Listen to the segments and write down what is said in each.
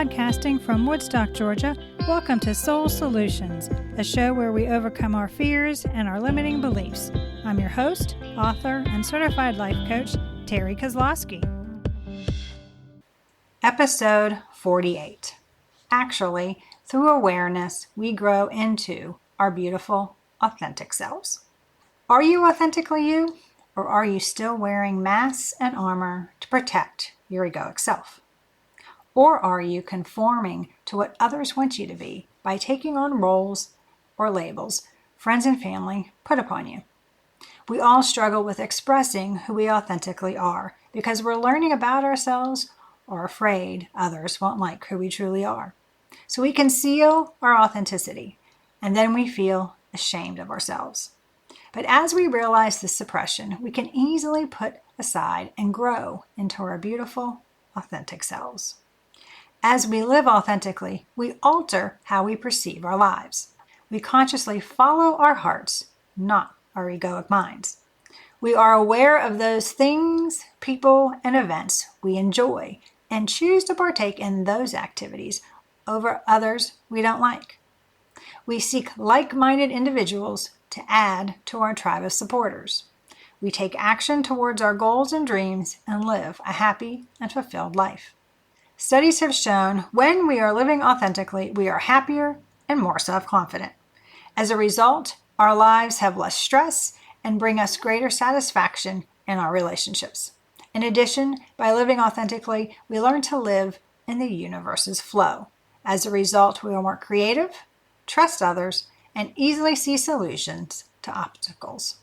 Podcasting from Woodstock, Georgia, welcome to Soul Solutions, a show where we overcome our fears and our limiting beliefs. I'm your host, author, and certified life coach, Terry Kozlowski. Episode 48. Actually, through awareness, we grow into our beautiful, authentic selves. Are you authentically you, or are you still wearing masks and armor to protect your egoic self? Or are you conforming to what others want you to be by taking on roles or labels friends and family put upon you? We all struggle with expressing who we authentically are because we're learning about ourselves or afraid others won't like who we truly are. So we conceal our authenticity, and then we feel ashamed of ourselves. But as we realize this suppression, we can easily put aside and grow into our beautiful, authentic selves. As we live authentically, we alter how we perceive our lives. We consciously follow our hearts, not our egoic minds. We are aware of those things, people, and events we enjoy and choose to partake in those activities over others we don't like. We seek like-minded individuals to add to our tribe of supporters. We take action towards our goals and dreams and live a happy and fulfilled life. Studies have shown when we are living authentically, we are happier and more self-confident. As a result, our lives have less stress and bring us greater satisfaction in our relationships. In addition, by living authentically, we learn to live in the universe's flow. As a result, we are more creative, trust others, and easily see solutions to obstacles.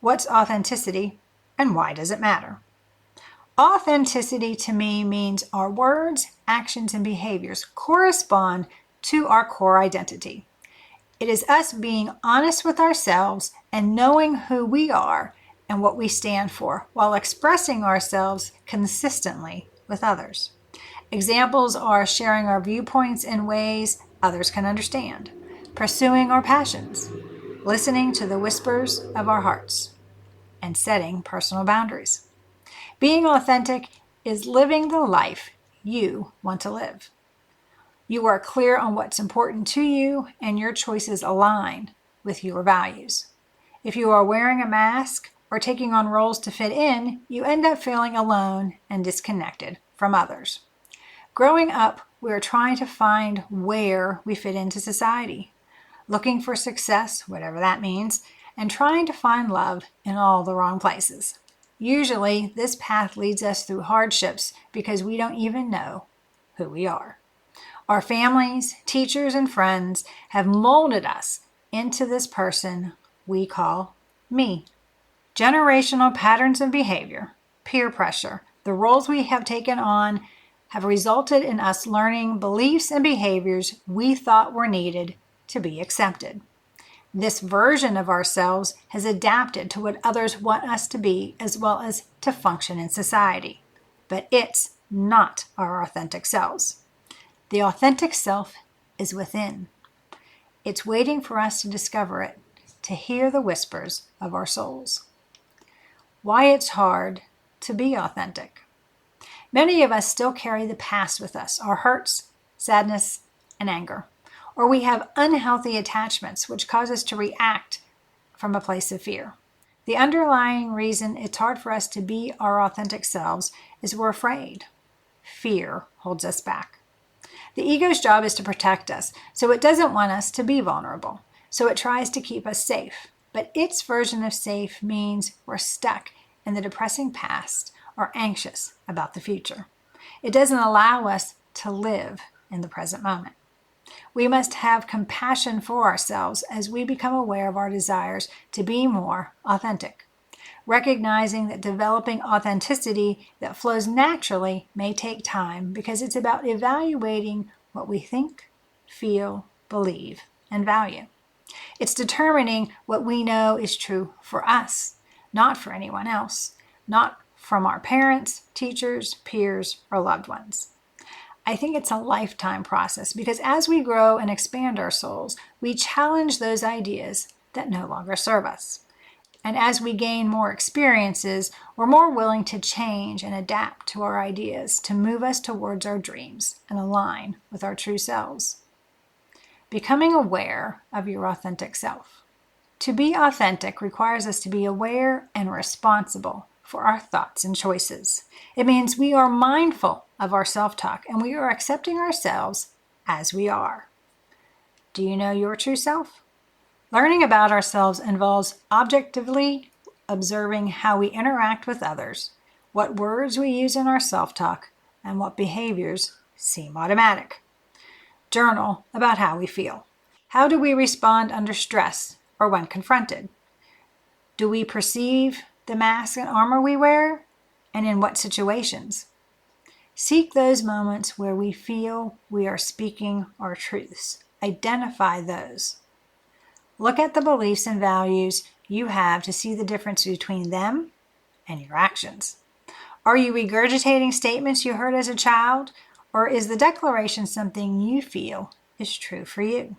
What's authenticity and why does it matter? Authenticity to me means our words, actions, and behaviors correspond to our core identity. It is us being honest with ourselves and knowing who we are and what we stand for while expressing ourselves consistently with others. Examples are sharing our viewpoints in ways others can understand, pursuing our passions, listening to the whispers of our hearts, and setting personal boundaries. Being authentic is living the life you want to live. You are clear on what's important to you, and your choices align with your values. If you are wearing a mask or taking on roles to fit in, you end up feeling alone and disconnected from others. Growing up, we are trying to find where we fit into society, looking for success, whatever that means, and trying to find love in all the wrong places. Usually, this path leads us through hardships because we don't even know who we are. Our families, teachers, and friends have molded us into this person we call me. Generational patterns of behavior, peer pressure, the roles we have taken on have resulted in us learning beliefs and behaviors we thought were needed to be accepted. This version of ourselves has adapted to what others want us to be as well as to function in society. But it's not our authentic selves. The authentic self is within. It's waiting for us to discover it, to hear the whispers of our souls. Why it's hard to be authentic. Many of us still carry the past with us, our hurts, sadness, and anger. Or we have unhealthy attachments which cause us to react from a place of fear. The underlying reason it's hard for us to be our authentic selves is we're afraid. Fear holds us back. The ego's job is to protect us, so it doesn't want us to be vulnerable. So it tries to keep us safe. But its version of safe means we're stuck in the depressing past or anxious about the future. It doesn't allow us to live in the present moment. We must have compassion for ourselves as we become aware of our desires to be more authentic, recognizing that developing authenticity that flows naturally may take time because it's about evaluating what we think, feel, believe, and value. It's determining what we know is true for us, not for anyone else, not from our parents, teachers, peers, or loved ones. I think it's a lifetime process because as we grow and expand our souls, we challenge those ideas that no longer serve us. And as we gain more experiences, we're more willing to change and adapt to our ideas to move us towards our dreams and align with our true selves. Becoming aware of your authentic self. To be authentic requires us to be aware and responsible for our thoughts and choices. It means we are mindful of our self-talk and we are accepting ourselves as we are. Do you know your true self? Learning about ourselves involves objectively observing how we interact with others, what words we use in our self-talk, and what behaviors seem automatic. Journal about how we feel. How do we respond under stress or when confronted? Do we perceive the mask and armor we wear? And in what situations? Seek those moments where we feel we are speaking our truths. Identify those. Look at the beliefs and values you have to see the difference between them and your actions. Are you regurgitating statements you heard as a child, or is the declaration something you feel is true for you?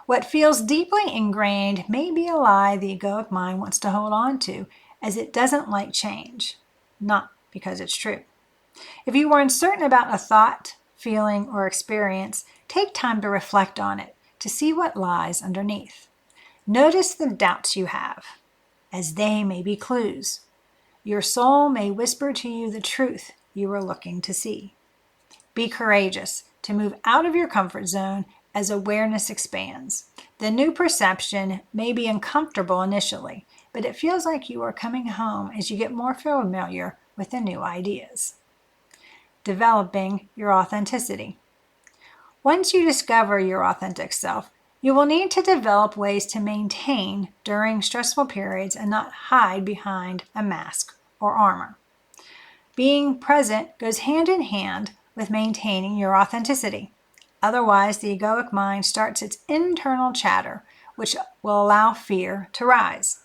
What feels deeply ingrained may be a lie the egoic mind wants to hold on to, as it doesn't like change, not because it's true. If you are uncertain about a thought, feeling, or experience, take time to reflect on it to see what lies underneath. Notice the doubts you have, as they may be clues. Your soul may whisper to you the truth you are looking to see. Be courageous to move out of your comfort zone as awareness expands. The new perception may be uncomfortable initially, but it feels like you are coming home as you get more familiar with the new ideas. Developing your authenticity. Once you discover your authentic self, you will need to develop ways to maintain during stressful periods and not hide behind a mask or armor. Being present goes hand in hand with maintaining your authenticity. Otherwise, the egoic mind starts its internal chatter, which will allow fear to rise.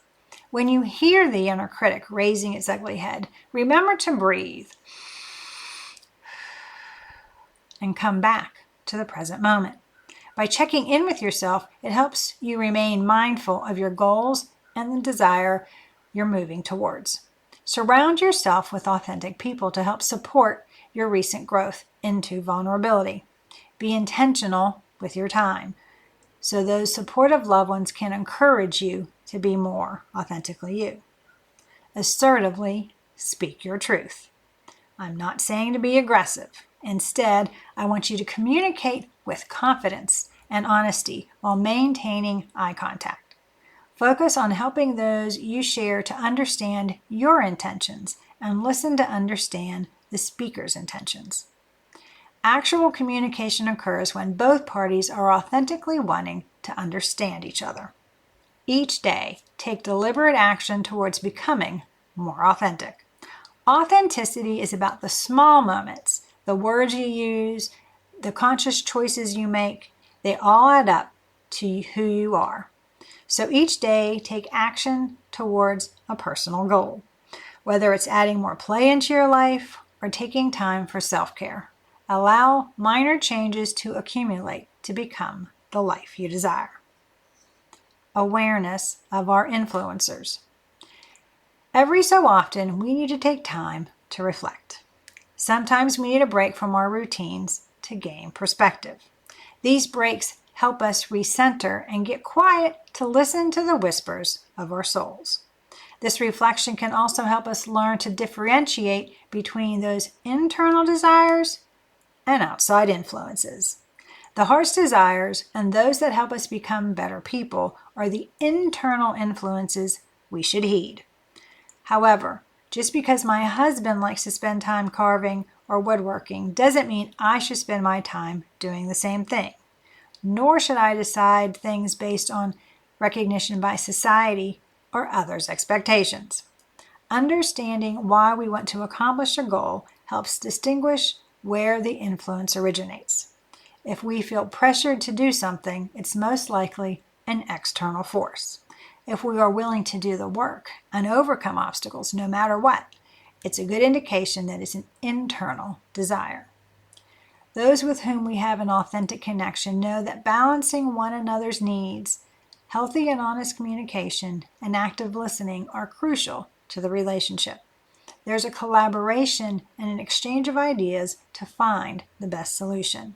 When you hear the inner critic raising its ugly head, remember to breathe and come back to the present moment. By checking in with yourself, it helps you remain mindful of your goals and the desire you're moving towards. Surround yourself with authentic people to help support your recent growth into vulnerability. Be intentional with your time so those supportive loved ones can encourage you to be more authentically you. Assertively speak your truth. I'm not saying to be aggressive. Instead, I want you to communicate with confidence and honesty while maintaining eye contact. Focus on helping those you share to understand your intentions and listen to understand the speaker's intentions. Actual communication occurs when both parties are authentically wanting to understand each other. Each day, take deliberate action towards becoming more authentic. Authenticity is about the small moments, the words you use, the conscious choices you make. They all add up to who you are. So each day, take action towards a personal goal, whether it's adding more play into your life or taking time for self-care. Allow minor changes to accumulate to become the life you desire. Awareness of our influencers. Every so often, we need to take time to reflect. Sometimes we need a break from our routines to gain perspective. These breaks help us recenter and get quiet to listen to the whispers of our souls. This reflection can also help us learn to differentiate between those internal desires and outside influences. The heart's desires and those that help us become better people are the internal influences we should heed. However, just because my husband likes to spend time carving or woodworking doesn't mean I should spend my time doing the same thing. Nor should I decide things based on recognition by society or others' expectations. Understanding why we want to accomplish a goal helps distinguish where the influence originates. If we feel pressured to do something, it's most likely an external force. If we are willing to do the work and overcome obstacles no matter what, it's a good indication that it's an internal desire. Those with whom we have an authentic connection know that balancing one another's needs Healthy and honest communication and active listening are crucial to the relationship. There's a collaboration and an exchange of ideas to find the best solution.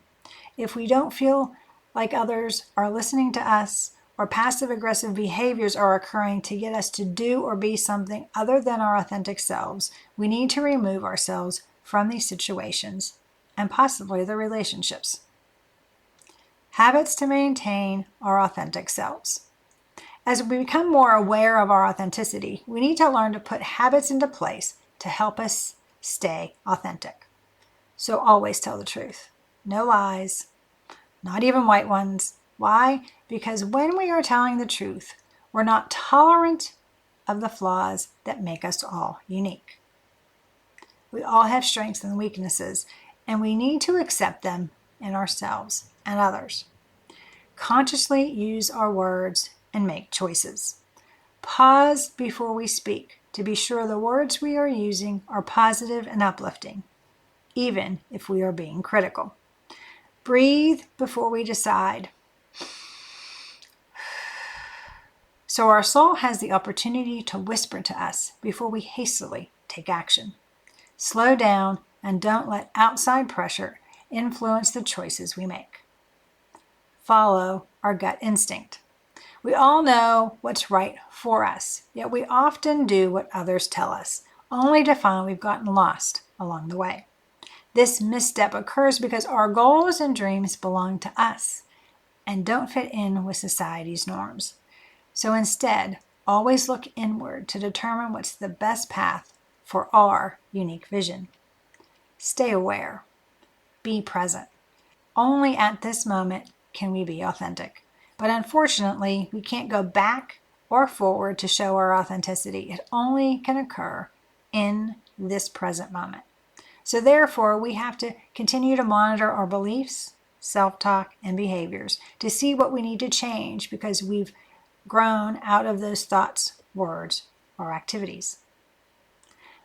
If we don't feel like others are listening to us, or passive aggressive behaviors are occurring to get us to do or be something other than our authentic selves, we need to remove ourselves from these situations and possibly the relationships. Habits to maintain our authentic selves. As we become more aware of our authenticity, we need to learn to put habits into place to help us stay authentic. So always tell the truth. No lies, not even white ones. Why? Because when we are telling the truth, we're not tolerant of the flaws that make us all unique. We all have strengths and weaknesses, and we need to accept them in ourselves and others. Consciously use our words and make choices. Pause before we speak to be sure the words we are using are positive and uplifting, even if we are being critical. Breathe before we decide. So our soul has the opportunity to whisper to us before we hastily take action. Slow down and don't let outside pressure influence the choices we make. Follow our gut instinct. We all know what's right for us, yet we often do what others tell us, only to find we've gotten lost along the way. This misstep occurs because our goals and dreams belong to us and don't fit in with society's norms. So instead, always look inward to determine what's the best path for our unique vision. Stay aware. Be present. Only at this moment can we be authentic. But unfortunately, we can't go back or forward to show our authenticity. It only can occur in this present moment. So therefore, we have to continue to monitor our beliefs, self-talk, and behaviors to see what we need to change because we've grown out of those thoughts, words, or activities.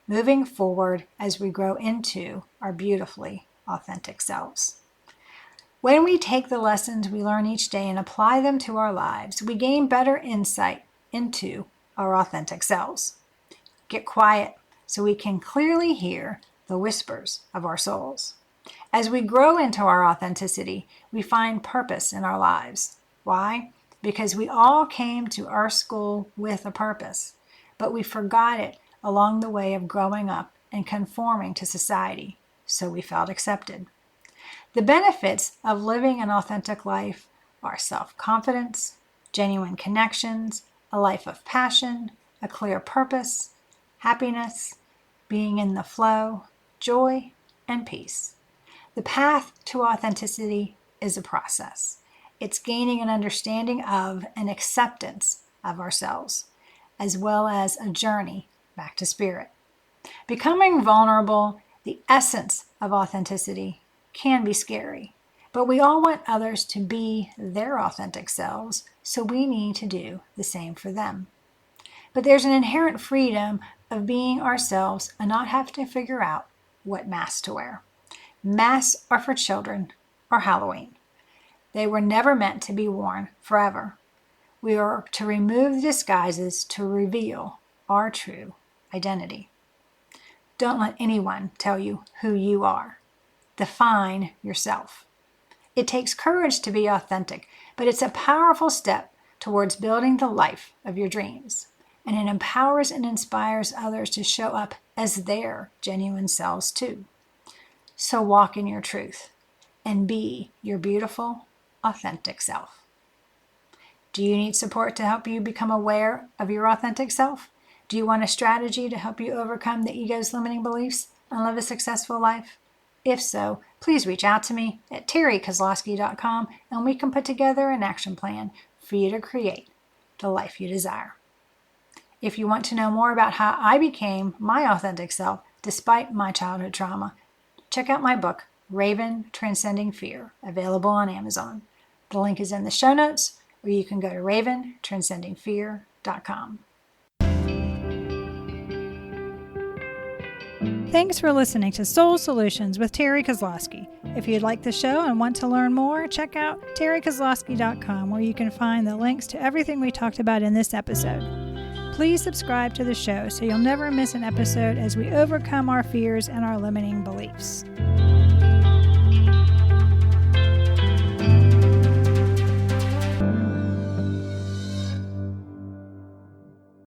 Moving forward as we grow into our beautifully authentic selves. When we take the lessons we learn each day and apply them to our lives, we gain better insight into our authentic selves. Get quiet so we can clearly hear the whispers of our souls. As we grow into our authenticity, we find purpose in our lives. Why? Because we all came to our school with a purpose, but we forgot it along the way of growing up and conforming to society, so we felt accepted. The benefits of living an authentic life are self-confidence, genuine connections, a life of passion, a clear purpose, happiness, being in the flow, joy, and peace. The path to authenticity is a process. It's gaining an understanding of and acceptance of ourselves, as well as a journey back to spirit. Becoming vulnerable, the essence of authenticity, can be scary, but we all want others to be their authentic selves, so we need to do the same for them. But there's an inherent freedom of being ourselves and not have to figure out what mask to wear. Masks are for children or Halloween. They were never meant to be worn forever. We are to remove the disguises to reveal our true identity. Don't let anyone tell you who you are. Define yourself. It takes courage to be authentic, but it's a powerful step towards building the life of your dreams. And it empowers and inspires others to show up as their genuine selves too. So walk in your truth and be your beautiful, authentic self. Do you need support to help you become aware of your authentic self? Do you want a strategy to help you overcome the ego's limiting beliefs and live a successful life? If so, please reach out to me at terrykozlowski.com and we can put together an action plan for you to create the life you desire. If you want to know more about how I became my authentic self despite my childhood trauma, check out my book, Raven Transcending Fear, available on Amazon. The link is in the show notes, or you can go to raventranscendingfear.com. Thanks for listening to Soul Solutions with Terry Kozlowski. If you'd like the show and want to learn more, check out terrykozlowski.com, where you can find the links to everything we talked about in this episode. Please subscribe to the show so you'll never miss an episode as we overcome our fears and our limiting beliefs.